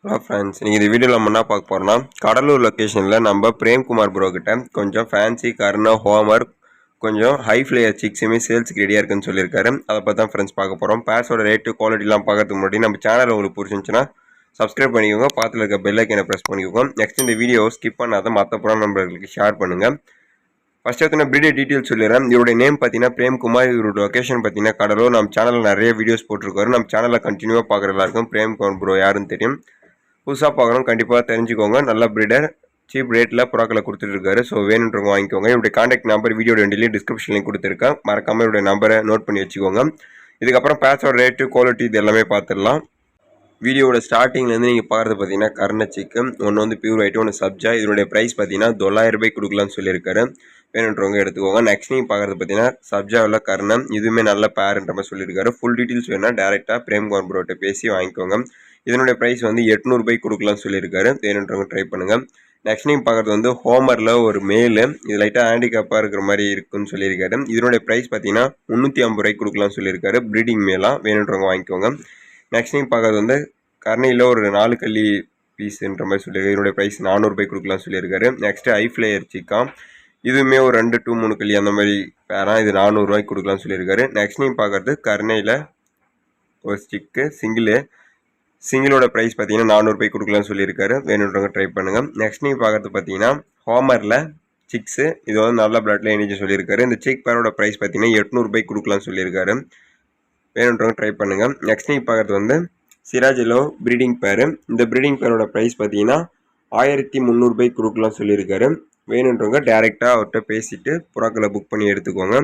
Hello friends, நீங்கள் இந்த வீடியோவில் நம்ம என்ன பார்க்க போகிறோம்னா கடலூர் லொக்கேஷனில் நம்ம பிரேம்குமார் ப்ரோ கிட்ட கொஞ்சம் ஃபேன்சி கர்னா ஹோமர் கொஞ்சம் ஹை ஃப்ளேயர் சிக்ஸுமே சேல்ஸுக்கு ரெடியாக இருக்குன்னு சொல்லியிருக்காரு. அதை பற்றி தான் ஃப்ரெண்ட்ஸ் பார்க்க போகிறோம். பேர்ஸோட ரேட்டு குவாலிட்டிலாம் பார்க்கறதுக்கு முன்னாடி நம்ம சேனல் உங்களுக்கு பிடிச்சிருந்துச்சுன்னா சப்ஸ்கிரைப் பண்ணிக்கோங்க, பக்கத்தில் இருக்க பெல் ஐக்கனை ப்ரெஸ் பண்ணிக்கோங்க. நெக்ஸ்ட் இந்த வீடியோ ஸ்கிப் பண்ணாத மற்ற புறம் நம்பர்களுக்கு ஷேர் பண்ணுங்கள். ஃபர்ஸ்ட் எடுத்து பிரீடர் டீட்டெயில்ஸ் சொல்லிடுறேன். இவருடைய நேம் பார்த்தீங்கன்னா பிரேம்குமார். இவரோட லொக்கேஷன் பார்த்தீங்கன்னா கடலூர். நம்ம சேனலில் நிறைய வீடியோஸ் போட்டிருக்காரு. நம்ம சேனலில் கண்டினியூவாக பார்க்குற எல்லாருக்கும் பிரேம்குமார் ப்ரோ யாருன்னு தெரியும். புதுசாக பார்க்கணும், கண்டிப்பாக தெரிஞ்சுக்கோங்க. நல்ல பிரீடர், சீப் ரேட்டில் புறாக்களை கொடுத்துட்ருக்காரு. ஸோ வேணுன்றவங்க வாங்கிக்கோங்க. இவருடைய கான்டாக்ட் நம்பர் வீடியோட ரெண்டுலேயும் டிஸ்கிரிப்ஷன்லையும் கொடுத்துருக்கேன். மறக்காமல் இவருடைய நம்பரை நோட் பண்ணி வச்சுக்கோங்க. இதுக்கப்புறம் பேட்சோட ரேட்டு குவாலிட்டி இது எல்லாமே பார்த்துடலாம். வீடியோட ஸ்டார்டிங்லேருந்து நீங்கள் பார்க்குறது பார்த்தீங்கன்னா கர்ன சிக்கன் ஒன்று வந்து பியூர் ஒயிட், ஒன்று சப்ஜா. இதனுடைய ப்ரைஸ் பார்த்தீங்கன்னா 900 ரூபாய் கொடுக்கலான்னு சொல்லியிருக்காரு. வேணுன்றவங்க எடுத்துக்கோங்க. நெக்ஸ்ட் நீங்கள் பார்க்குறது பார்த்தீங்கன்னா சப்ஜாவில் கர்ணம், இதுவுமே நல்ல பேருன்ற மாதிரி சொல்லியிருக்காரு. ஃபுல் டீட்டெயில்ஸ் வேணுன்னா டேரெக்டாக பிரேம்குமார் ப்ரோட்ட பேசி வாங்கிக்கோங்க. இதனுடைய ப்ரைஸ் வந்து 800 ரூபாய் கொடுக்கலாம்னு சொல்லியிருக்காரு. வேணுன்றவங்க ட்ரை பண்ணுங்கள். நெக்ஸ்ட் நீங்கள் பார்க்குறது வந்து ஹோமரில் ஒரு மேலு, இது லைட்டாக ஹேண்டிகேப்பாக இருக்கிற மாதிரி இருக்குன்னு சொல்லியிருக்காரு. இதனுடைய ப்ரைஸ் பார்த்தீங்கன்னா 350 ரூபாய்க்கு கொடுக்கலாம்னு சொல்லியிருக்காரு. ப்ரீடிங் மேலாம் வேணுன்றவங்க வாங்கிக்கோங்க. நெக்ஸ்ட் நீங்கள் பார்க்குறது வந்து கர்ணையில் ஒரு 4 கல்லி பீஸுன்ற மாதிரி சொல்லியிருக்காரு. இதனுடைய ப்ரைஸ் 400 ரூபாய் கொடுக்கலாம்னு சொல்லியிருக்காரு. நெக்ஸ்ட்டு ஐ ஃப்ளேயர் சிக்காம், இதுவுமே ஒரு 2 to 3 கல்லி அந்த மாதிரி பேராக, இது 400 ரூபாய்க்கு கொடுக்கலாம்னு சொல்லியிருக்காரு. நெக்ஸ்ட் நீங்கள் பார்க்குறது கர்ணையில் ஒரு ஸ்டிக்கு சிங்கிளோட ப்ரைஸ் பார்த்தீங்கன்னா 400 ரூபாய் கொடுக்கலாம்னு சொல்லியிருக்காரு. வேணுன்றவங்க ட்ரை பண்ணுங்கள். நெக்ஸ்ட் நீங்கள் பார்க்குறது பார்த்தீங்கன்னா ஹோமரில் சிக்ஸு, இது வந்து நல்ல பிளட் லைனேஜ் சொல்லியிருக்காரு. இந்த சிக் பேரோட ப்ரைஸ் பார்த்தீங்கன்னா 800 ரூபாய்க்கு கொடுக்கலாம்னு சொல்லியிருக்காரு. வேணுன்றவங்க ட்ரை பண்ணுங்கள். நெக்ஸ்ட் நீங்கள் பார்க்குறது வந்து சிராஜிலோ ப்ரீடிங் பேரு. இந்த ப்ரீடிங் பேரோட ப்ரைஸ் பார்த்தீங்கன்னா 1300 ரூபாய்க்கு கொடுக்கலாம்னு சொல்லியிருக்காரு. வேணுன்றவங்க டேரெக்டாக அவர்கிட்ட பேசிவிட்டு புறாக்களை புக் பண்ணி எடுத்துக்கோங்க.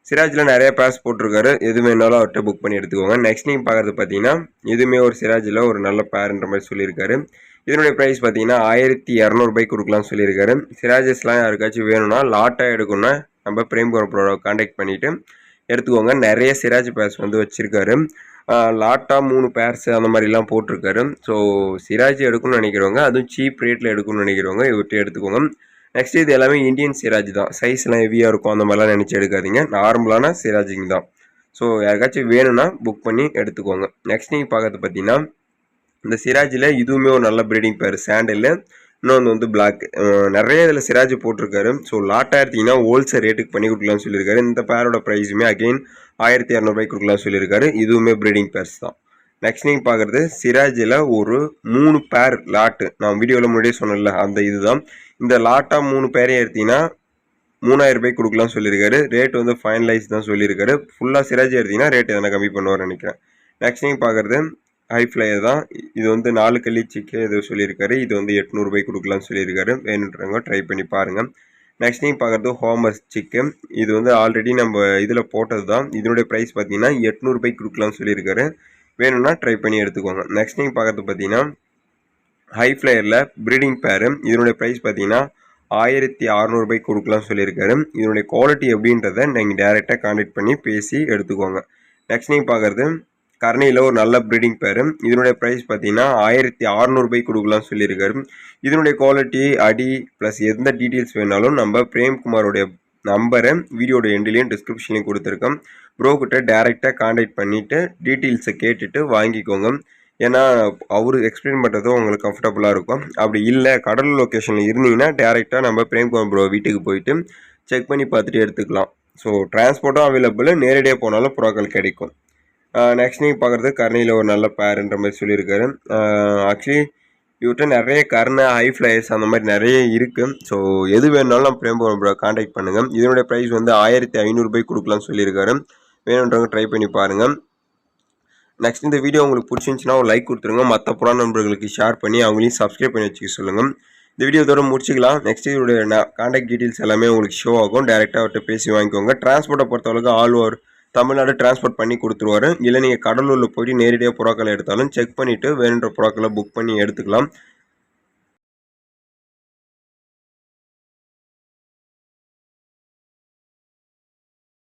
சிராஜில் நிறைய பேர்ஸ் போட்டிருக்காரு, எது வேணாலும் அவர்கிட்ட புக் பண்ணி எடுத்துக்கோங்க. நெக்ஸ்ட் நீங்கள் பார்க்குறது பார்த்தீங்கன்னா இதுவுமே ஒரு சிராஜில் ஒரு நல்ல பேருன்ற மாதிரி சொல்லியிருக்காரு. இதனுடைய ப்ரைஸ் பார்த்தீங்கன்னா 1200 ரூபாய்க்கு கொடுக்கலாம்னு சொல்லியிருக்காரு. சிராஜஸ்லாம் யாருக்காச்சும் வேணும்னா லாட்டாக எடுக்கணும்னா நம்ம பிரேம்குமார் ப்ரோட கான்டாக்ட் பண்ணிவிட்டு எடுத்துக்கோங்க. நிறைய சிராஜ் பேர்ஸ் வந்து வச்சுருக்காரு. லாட்டாக 3 பேர்ஸ் அந்த மாதிரிலாம் போட்டிருக்காரு. ஸோ சிராஜ் எடுக்கணும்னு நினைக்கிறவங்க, அதுவும் சீப் ரேட்டில் எடுக்கணும்னு நினைக்கிறவங்க இவர்கிட்ட எடுத்துக்கோங்க. நெக்ஸ்ட் இது எல்லாமே இந்தியன் சிராஜ் தான். சைஸ்லாம் ஹெவியாக இருக்கும் அந்த மாதிரிலாம் நினச்சி எடுக்காதீங்க. நார்மலான சிராஜிங் தான். ஸோ யாருக்காச்சும் வேணும்னா புக் பண்ணி எடுத்துக்கோங்க. நெக்ஸ்ட் நீங்கள் பார்க்கறது பார்த்தீங்கன்னா இந்த சிராஜில் இதுவுமே ஒரு நல்ல ப்ரீடிங் பேர் சாண்டலில், இன்னொன்று வந்து பிளாக். நிறைய இதில் சிராஜ் போட்டிருக்காரு. ஸோ லாட்டாக எடுத்திங்கன்னா ஹோல்சேல் ரேட்டுக்கு பண்ணி கொடுக்கலாம்னு சொல்லியிருக்காரு. இந்த பேரோட ப்ரைஸுமே அகெயின் 1200 ரூபாய்க்கு கொடுக்கலாம்னு சொல்லியிருக்காரு. இதுவுமே ப்ரீடிங் பேர்ஸ் தான். நெக்ஸ்ட் நீங்கள் பார்க்குறது சிராஜில் ஒரு 3 பேர் லாட்டு, நான் வீடியோவில் முன்னாடியே சொன்னல அந்த இதுதான். இந்த லாட்டாக 3 பேரையும் எடுத்திங்கன்னா 3000 ரூபாய்க்கு கொடுக்கலாம்னு சொல்லியிருக்காரு. ரேட் வந்து ஃபைனலைஸ் தான் சொல்லியிருக்காரு. ஃபுல்லாக சிராஜ் எடுத்திங்கன்னா ரேட் எதனா கம்மி பண்ணுவார்னு நினைக்கிறேன். நெக்ஸ்ட் நீங்கள் பார்க்குறது ஹை ஃப்ளையர் தான். இது வந்து 4 கல்லி சிக்கு இது சொல்லியிருக்காரு. இது வந்து 800 ரூபாய்க்கு கொடுக்கலாம்னு சொல்லியிருக்காரு. வேணுன்றவங்க ட்ரை பண்ணி பாருங்கள். நெக்ஸ்ட் நீங்கள் பார்க்குறது ஹோமர் சிக்கு, இது வந்து ஆல்ரெடி நம்ம இதில் போட்டது தான். இதனுடைய ப்ரைஸ் பார்த்தீங்கன்னா 800 ரூபாய்க்கு கொடுக்கலாம்னு சொல்லியிருக்காரு. வேணும்னா ட்ரை பண்ணி எடுத்துக்கோங்க. நெக்ஸ்ட் நீங்கள் பார்க்குறது பார்த்தீங்கன்னா ஹை ஃப்ளையரில் ப்ரீடிங் பேரு, இதனுடைய ப்ரைஸ் பார்த்தீங்கன்னா 1600 ரூபாய்க்கு கொடுக்கலாம்னு சொல்லியிருக்காரு. இதனுடைய குவாலிட்டி எப்படின்றத நீங்கள் டேரெக்டாக கான்டாக்ட் பண்ணி பேசி எடுத்துக்கோங்க. நெக்ஸ்ட் நீங்கள் பார்க்குறது கர்ணையில் ஒரு நல்ல ப்ரீடிங் பேரு, இதனுடைய ப்ரைஸ் பார்த்தீங்கன்னா 1600 ரூபாய்க்கு கொடுக்கலாம்னு சொல்லியிருக்காரு. இதனுடைய குவாலிட்டி அடி ப்ளஸ் எந்த டீட்டெயில்ஸ் வேணாலும் நம்ம பிரேம்குமாரோடைய நம்பரை வீடியோட எண்ட்லேயும் டிஸ்கிரிப்ஷன்லையும் கொடுத்துருக்கோம். ப்ரோக்கிட்ட டேரெக்டாக கான்டாக்ட் பண்ணிவிட்டு டீட்டெயில்ஸை கேட்டுட்டு வாங்கிக்கோங்க. ஏன்னா அவர் எக்ஸ்பிளைன் பண்ணுறதும் உங்களுக்கு கம்ஃபர்டபுளாக இருக்கும். அப்படி இல்லை கடலூர் லொக்கேஷனில் இருந்தீங்கன்னா டேரெக்டாக நம்ம பிரேம்குமார் ப்ரோ வீட்டுக்கு போயிட்டு செக் பண்ணி பார்த்துட்டு எடுத்துக்கலாம். ஸோ டிரான்ஸ்போர்ட்டும் அவைலபிள், நேரடியாக போனாலும் புறாக்கள் கிடைக்கும். நெக்ஸ்ட் நீங்கள் பார்க்குறது கர்ணையில் ஒரு நல்ல பேருன்ற மாதிரி சொல்லியிருக்காரு. ஆக்சுவலி இவர்கிட்ட நிறைய கர்ணை ஹை ஃப்ளையர்ஸ் அந்த மாதிரி நிறைய இருக்குது. ஸோ எது வேணுனாலும் நம்ம பிரேம்குமார் ப்ரோ கான்டாக்ட் பண்ணுங்கள். இதனுடைய ப்ரைஸ் வந்து 1500 ரூபாய்க்கு கொடுக்கலாம்னு சொல்லியிருக்காரு. வேணுன்றவங்க ட்ரை பண்ணி பாருங்கள். நெக்ஸ்ட் இந்த வீடியோ உங்களுக்கு பிடிச்சிருந்துச்சுன்னா ஒரு லைக் கொடுத்துருங்க. மற்ற புறா நண்பர்களுக்கு ஷேர் பண்ணி அவங்களையும் சப்ஸ்கிரைப் பண்ணி வச்சுக்க சொல்லுங்கள். இந்த வீடியோ இதோட முடிச்சிக்கலாம். நெக்ஸ்ட் இதோட கான்டாக்ட் டீட்டெயில்ஸ் எல்லாமே உங்களுக்கு ஷோ ஆகும். டேரெக்டாக அவர்கிட்ட பேசி வாங்கிக்கோங்க. டிரான்ஸ்போர்ட்டை பொறுத்தவரைக்கும் ஆல் ஓவர் தமிழ்நாடு டிரான்ஸ்போர்ட் பண்ணி கொடுத்துருவாரு. இல்லை நீங்கள் கடலூரில் போய்ட்டு நேரடியாக புறாக்களை எடுத்தாலும் செக் பண்ணிவிட்டு வேணுன்ற புறாக்களை புக் பண்ணி எடுத்துக்கலாம்.